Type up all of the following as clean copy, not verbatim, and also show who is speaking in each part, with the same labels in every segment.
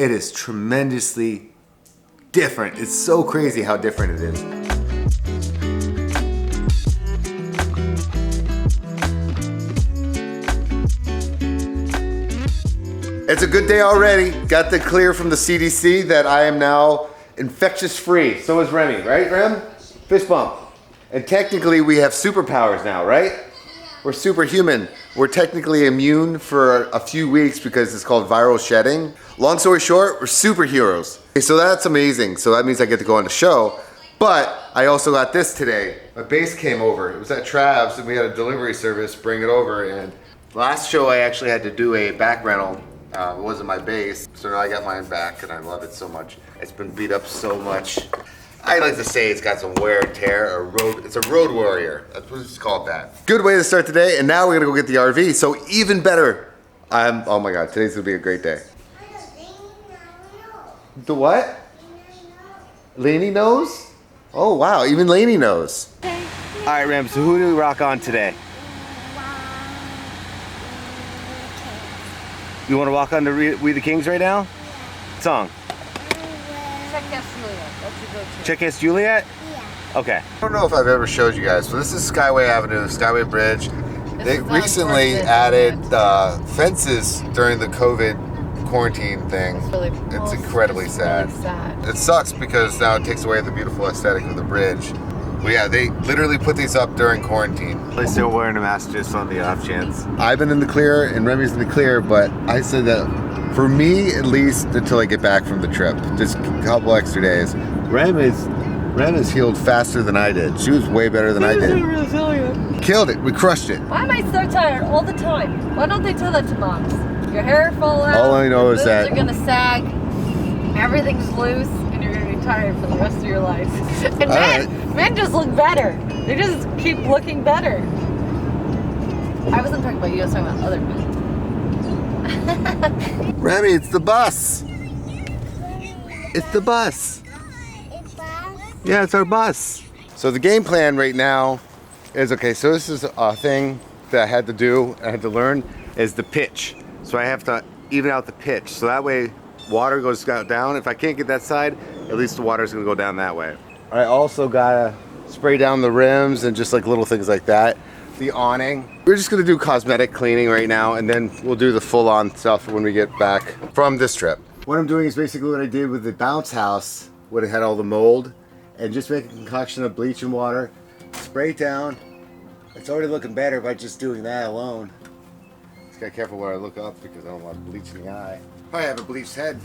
Speaker 1: it is tremendously different. It's so crazy how different it is. It's a good day already. Got the clear from the CDC that I am now infectious free. So is Remy, right, Rem? Fist bump. And technically we have superpowers now, right? We're superhuman. We're technically immune for a few weeks because it's called viral shedding. Long story short, we're superheroes. Okay, so that's amazing. So that means I get to go on the show. But I also got this today. My bass came over. It was at Trav's and we had a delivery service bring it over. And last show I actually had to do a back rental. It wasn't my bass. So now I got mine back and I love it so much. It's been beat up so much. I like to say it's got some wear and tear, it's a road warrior. That's what it's called that. Good way to start the day, and now we're gonna go get the RV, so even better. Oh my God, today's gonna be a great day. The what? Lainey knows? Oh wow, even Lainey knows. All right, Ram, so who do we rock on today? You wanna walk on to We the Kings right now? Song. CTFxC Juliet? Yeah. Okay. I don't know if I've ever showed you guys, so this is Skyway Avenue, Skyway Bridge. They recently added fences during the COVID quarantine thing. It's incredibly sad. It sucks because now it takes away the beautiful aesthetic of the bridge. But yeah, they literally put these up during quarantine. They're still wearing a mask just on the off chance. I've been in the clear and Remy's in the clear, but I said that for me, at least until I get back from the trip, just a couple extra days. Rem is healed faster than I did. She was way better than I did. So resilient. Killed it. We crushed it.
Speaker 2: Why am I so tired all the time? Why don't they tell that to moms? Your hair fall out.
Speaker 1: All I know is that
Speaker 2: you're gonna sag. Everything's loose, and you're gonna be tired for the rest of your life. And men just look better. They just keep looking better. I wasn't talking about you. I was talking about other men.
Speaker 1: Remy, it's the bus. It's the bus. Yeah, it's our bus. So the game plan right now is, okay, so this is a thing that I had to do, I had to learn, is the pitch. So I have to even out the pitch. So that way water goes down. If I can't get that side, at least the water's gonna go down that way. I also gotta spray down the rims and just like little things like that. The awning. We're just gonna do cosmetic cleaning right now and then we'll do the full-on stuff when we get back from this trip. What I'm doing is basically what I did with the bounce house when it had all the mold, and just make a concoction of bleach and water, spray it down. It's already looking better by just doing that alone. Just gotta be careful where I look up because I don't want bleach in the eye. Probably have a bleached head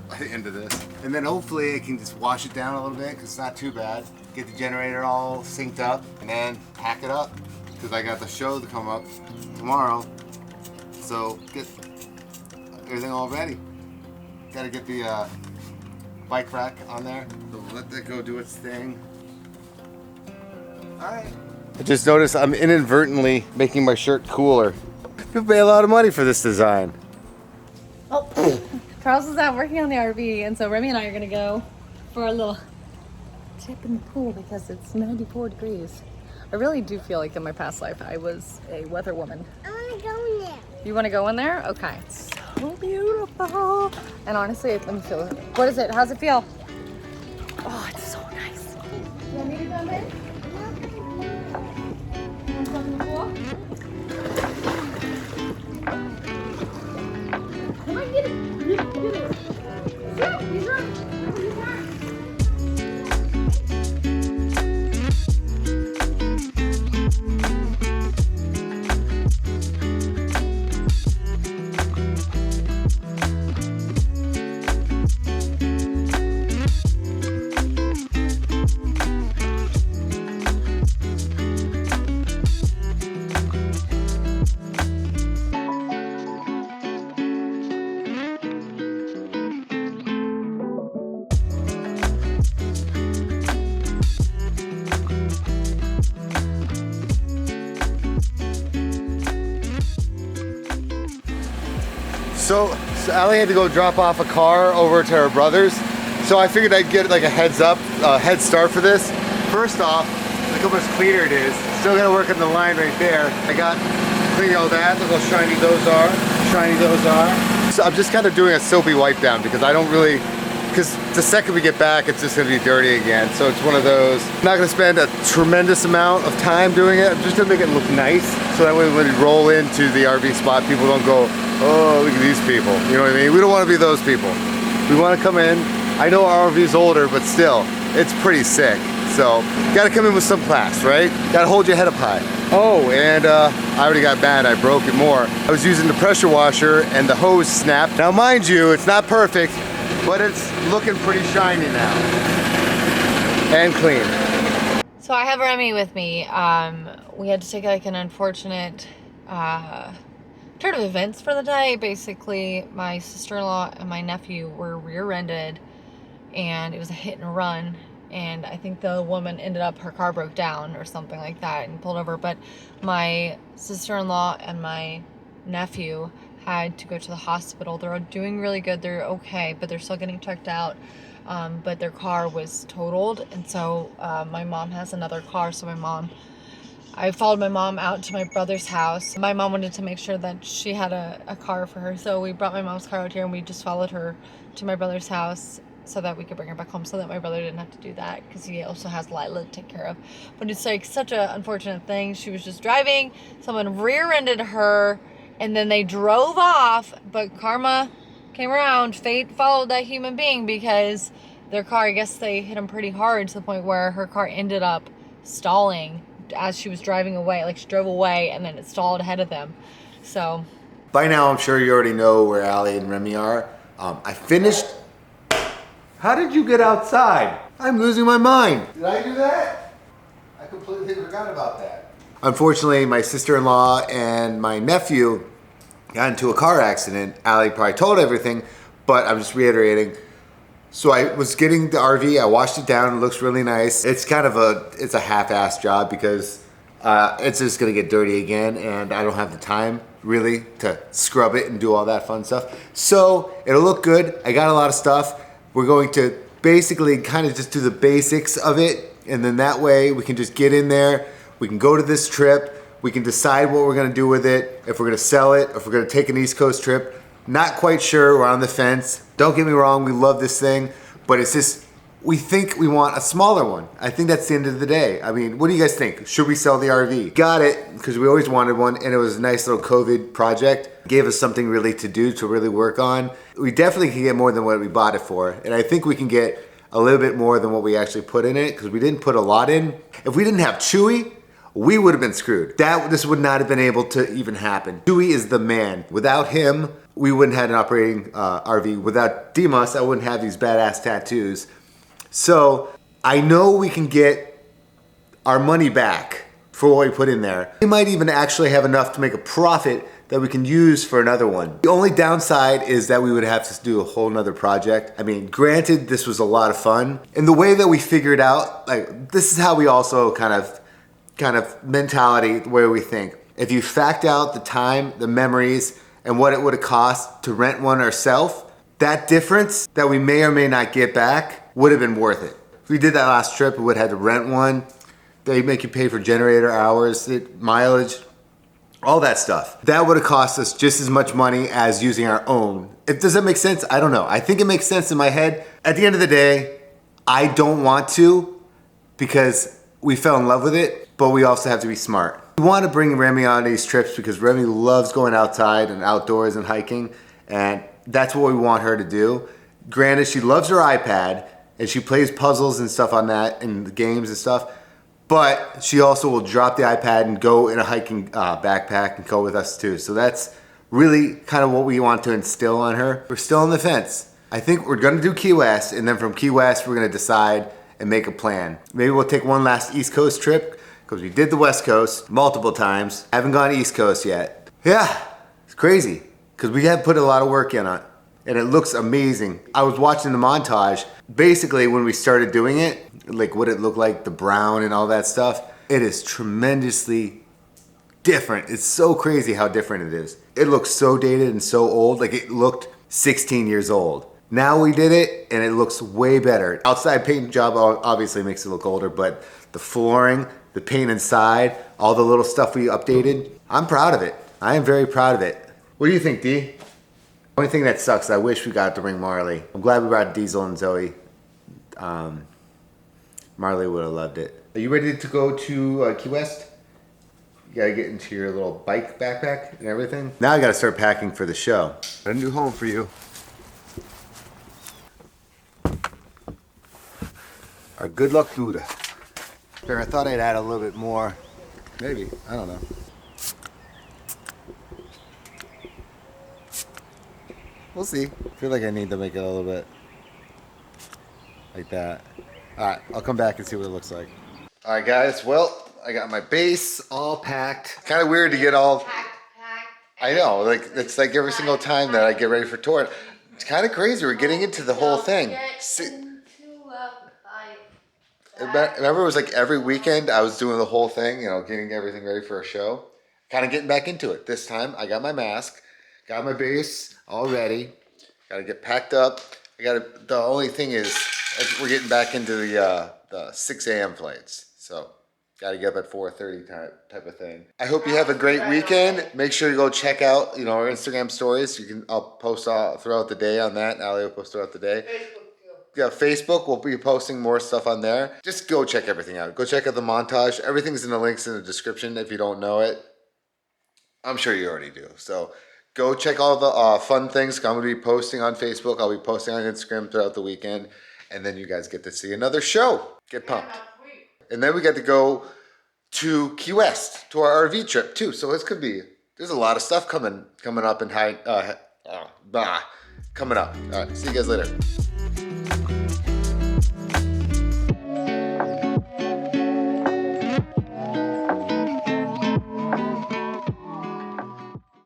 Speaker 1: by the end of this. And then hopefully I can just wash it down a little bit because it's not too bad. Get the generator all synced up and then pack it up because I got the show to come up tomorrow. So get everything all ready. Gotta get the bike rack on there. So let that go do its thing. All right. I just noticed I'm inadvertently making my shirt cooler. People pay a lot of money for this design.
Speaker 2: Oh, Charles is out working on the RV, and so Remy and I are gonna go for a little dip in the pool because it's 94 degrees. I really do feel like in my past life I was a weather woman.
Speaker 3: I want to go in there.
Speaker 2: You want to go in there? Okay. It's so beautiful. And honestly, let me feel it. What is it? How's it feel? Oh, it's so nice. You want me to come in? You want to come in the pool? Come on, get it. Get it. Yeah, he's running. He's running.
Speaker 1: So Allie had to go drop off a car over to her brother's. So I figured I'd get like a head start for this. First off, look how much cleaner it is. Still gotta work on the line right there. I got cleaning all that. Look how shiny those are. I'm just kind of doing a soapy wipe down because I don't really, because the second we get back, it's just gonna be dirty again. So it's one of those, I'm not gonna spend a tremendous amount of time doing it. I'm just gonna make it look nice. So that way when we roll into the RV spot, people don't go, oh, look at these people. You know what I mean? We don't wanna be those people. We wanna come in. I know our RV's older, but still, it's pretty sick. So, gotta come in with some class, right? Gotta hold your head up high. Oh, and I already got mad, I broke it more. I was using the pressure washer and the hose snapped. Now mind you, it's not perfect, but it's looking pretty shiny now. And clean.
Speaker 2: So I have Remy with me. We had to take like an unfortunate turn of events for the day. Basically, my sister-in-law and my nephew were rear-ended, and it was a hit and run. And I think the woman ended up, her car broke down or something like that and pulled over. But my sister-in-law and my nephew had to go to the hospital. They're doing really good. They're okay, but they're still getting checked out. But their car was totaled. And so my mom has another car. So I followed my mom out to my brother's house. My mom wanted to make sure that she had a car for her. So we brought my mom's car out here and we just followed her to my brother's house so that we could bring her back home, so that my brother didn't have to do that because he also has Lila to take care of. But it's like such an unfortunate thing. She was just driving, someone rear-ended her, and then they drove off, but karma came around. Fate followed that human being because their car, I guess they hit them pretty hard to the point where her car ended up stalling as she was driving away. Like she drove away and then it stalled ahead of them. So
Speaker 1: by now, I'm sure you already know where Allie and Remy are. I finished. How did you get outside? I'm losing my mind. Did I do that? I completely forgot about that. Unfortunately, my sister-in-law and my nephew got into a car accident. Allie probably told everything, but I'm just reiterating. So I was getting the RV, I washed it down, it looks really nice. It's kind of it's a half-assed job because it's just gonna get dirty again and I don't have the time really to scrub it and do all that fun stuff. So it'll look good. I got a lot of stuff. We're going to basically kind of just do the basics of it, and then that way we can just get in there, we can go to this trip, we can decide what we're gonna do with it, if we're gonna sell it, if we're gonna take an East Coast trip. Not quite sure, we're on the fence. Don't get me wrong, we love this thing, but it's just, we think we want a smaller one. I think that's the end of the day. I mean, what do you guys think? Should we sell the RV? Got it, because we always wanted one, and it was a nice little COVID project. Gave us something really to do, to really work on. We definitely can get more than what we bought it for, and I think we can get a little bit more than what we actually put in it, because we didn't put a lot in. If we didn't have Chewy, we would have been screwed. This would not have been able to even happen. Chewy is the man. Without him, we wouldn't have an operating RV. Without Dimas, I wouldn't have these badass tattoos. So I know we can get our money back for what we put in there. We might even actually have enough to make a profit that we can use for another one. The only downside is that we would have to do a whole nother project. I mean, granted, this was a lot of fun. And the way that we figured out, like, this is how we also kind of mentality, the way we think. If you fact out the time, the memories, and what it would have cost to rent one ourselves, that difference that we may or may not get back would have been worth it. If we did that last trip, we would have had to rent one. They make you pay for generator hours, mileage, all that stuff. That would have cost us just as much money as using our own. Does that make sense? I don't know. I think it makes sense in my head. At the end of the day, I don't want to because we fell in love with it, but we also have to be smart. We want to bring Remy on these trips because Remy loves going outside and outdoors and hiking, and that's what we want her to do. Granted, she loves her iPad and she plays puzzles and stuff on that and the games and stuff, but she also will drop the iPad and go in a hiking backpack and go with us too. So that's really kind of what we want to instill on her. We're still on the fence. I think we're gonna do Key West, and then from Key West, we're gonna decide and make a plan. Maybe we'll take one last East Coast trip because we did the West Coast multiple times. Haven't gone East Coast yet. Yeah, it's crazy because we have put a lot of work in on it. And it looks amazing. I was watching the montage. Basically, when we started doing it, like what it looked like, the brown and all that stuff, it is tremendously different. It's so crazy how different it is. It looks so dated and so old, like it looked 16 years old. Now we did it and it looks way better. Outside paint job obviously makes it look older, but the flooring, the paint inside, all the little stuff we updated, I'm proud of it. I am very proud of it. What do you think, D? Only thing that sucks, I wish we got to bring Marley. I'm glad we brought Diesel and Zoe. Marley would have loved it. Are you ready to go to Key West? You gotta get into your little bike backpack and everything. Now I gotta start packing for the show. Got a new home for you. Our good luck Buddha. I thought I'd add a little bit more. Maybe, I don't know. We'll see. I feel like I need to make it a little bit like that. All right, I'll come back and see what it looks like. All right, guys. Well, I got my base all packed. Kind of weird to get all. I know, like it's like every single time that I get ready for tour. It's kind of crazy. We're getting into the whole thing. Remember, it was like every weekend I was doing the whole thing. You know, getting everything ready for a show. Kind of getting back into it. This time, I got my mask, got my base all ready. Got to get packed up. The only thing is, we're getting back into the 6 a.m. flights. So, got to get up at 4:30 type of thing. I hope you have a great weekend. Make sure you go check out, you know, our Instagram stories. I'll post throughout the day on that. Allie will post throughout the day. Yeah, Facebook, we'll be posting more stuff on there. Just go check everything out. Go check out the montage. Everything's in the links in the description if you don't know it. I'm sure you already do. So go check all the fun things I'm going to be posting on Facebook. I'll be posting on Instagram throughout the weekend. And then you guys get to see another show. Get pumped. And then we get to go to Key West to our RV trip too. So there's a lot of stuff coming up in coming up. All right, see you guys later.